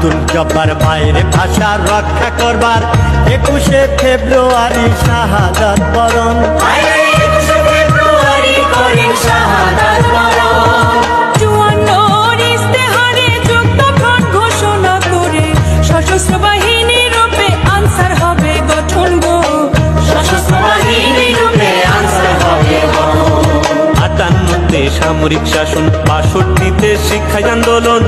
আব্দুল জব্বার ভাইয়ের ভাষা রক্ষা করবার 21শে ফেব্রুয়ারি শাহাদাত বরণ। সশস্ত্র বাহিনী রূপে আনসার হবে গঠন গো, সশস্ত্র বাহিনী রূপে আনসার হবে গঠন। 58তে সামরিক শাসন, 62তে শিক্ষা আন্দোলন,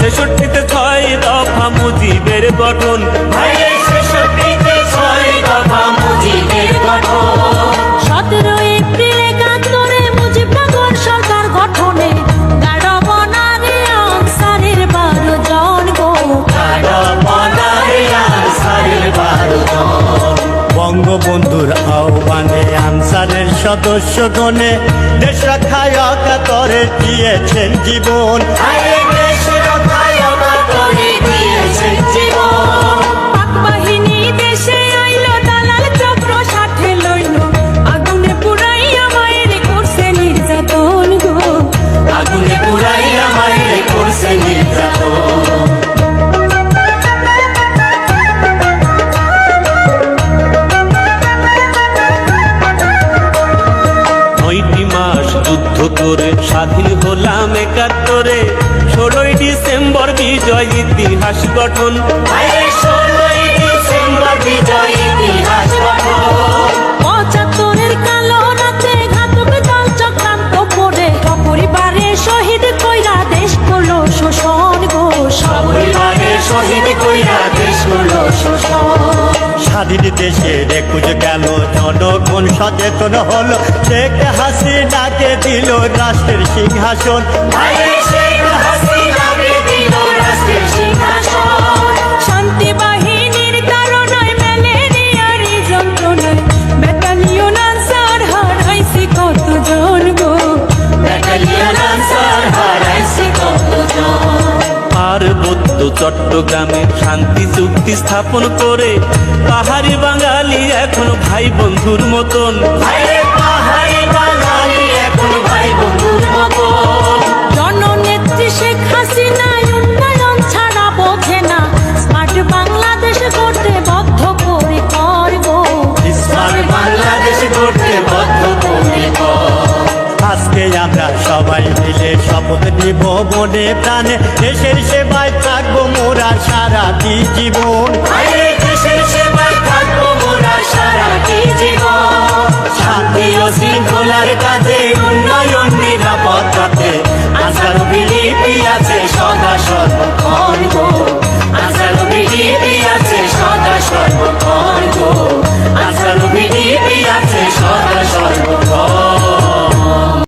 63তে 6 দফা মুজিবের গঠন। 63তে 6 দফা মুজিবের গঠন। 17 এপ্রিল 71 মুজিবনগর সরকার গঠনে গাড় বনারে আনসারের 12 জন গো, বঙ্গবন্ধুর আহ্বানে আনসারের সদস্যগণে দেশ রক্ষায় অকাতরে দিয়েছেন জীবন। পাক বাহিনী দেশে আইলো, দালাল চক্র সাথে লইল, আগুনে পুরাইয়া মায়ের করছে নির্যাতন গো, আগুনে পুরাইয়া মায়ের করছে নির্যাতন। 9টি মাস যুদ্ধ করে স্বাধীন হলাম 71-এ, 16ই ডিসেম্বর বিজয় ইতিহাস গঠন। 16ই ডিসেম্বর বিজয় ইতিহাস গঠন। 75-এর কালো রাতে ঘাতক দল চক্রান্ত করে সপরিবারে শহীদ কইরা দেশ করলো শোষণ গো, সপরিবারে শহীদ কইরা দেশ করলো শোষণ। স্বাধীন দেশের 21 গেল, জনগণ সচেতন হলো, শেখ হাসিনাকে দিল রাষ্ট্রের সিংহাসন। শান্তি বাহিনীর তাড়নায় ম্যালেরিয়ার যন্ত্রণায় ব্যাটালিয়ন আনসার হারাইছে কতজন গো, ব্যাটালিয়ন আনসার হারাইছে কতজন। পার্বত্য চট্টগ্রামে শান্তি চুক্তি স্থাপন করে পাহাড়ি বাঙালি এখন ভাই বন্ধুর মতন। পাহাড়ি বাঙালি এখন ভাই বন্ধুর মতন। জননেত্রী শেখ হাসিনা উন্নয়ন ছাড়া বোঝে না, স্মার্ট বাংলাদেশ করতে বদ্ধ করে করব, স্মার্ট বাংলাদেশ করতে বদ্ধ করে করব। আজকে আমরা সবাই মিলে শপথ নিব মনে প্রাণে, দেশের সেবায় থাকবো মোরা সারাটি জীবন। দেশের সেবায় থাকবো মোরা সারাটি জীবন। শান্তি ও শৃঙ্খলার কাজে, উন্নয়ন নিরাপত্তাতে আনসার বিলিপি আছে সদা সর্বক্ষণ গো।